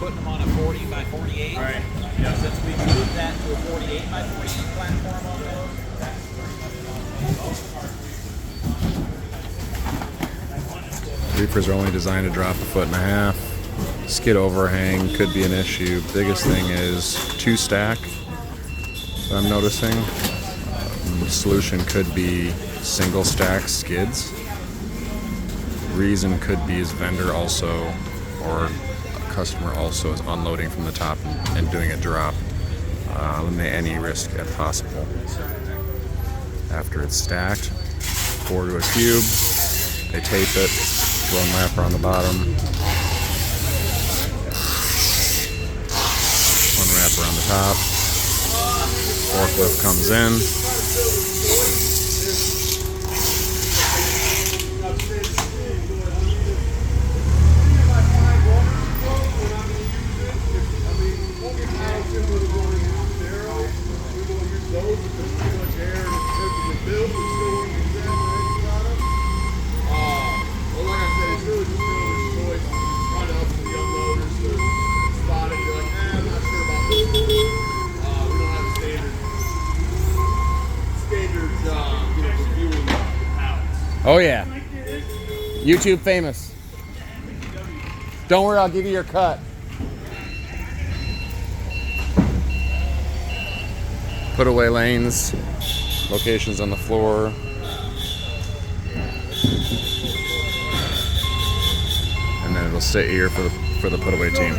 putting them on a 40 by 48. Right. Yeah. Since we moved that to a 48 by 48 platform on those, Reefers are only designed to drop 1.5 feet. Skid overhang could be an issue. Biggest thing is 2-stack that I'm noticing. Solution could be single stack skids. Reason could be is vendor also, or a customer also is unloading from the top and doing a drop. Eliminate any risk as possible. After it's stacked, pour to a cube, they tape it, one wrap around the bottom, one wrap around the top, forklift comes in, Oh yeah. YouTube famous. Don't worry, I'll give you your cut. put away lanes, locations on the floor. And then it'll sit here for the put away team.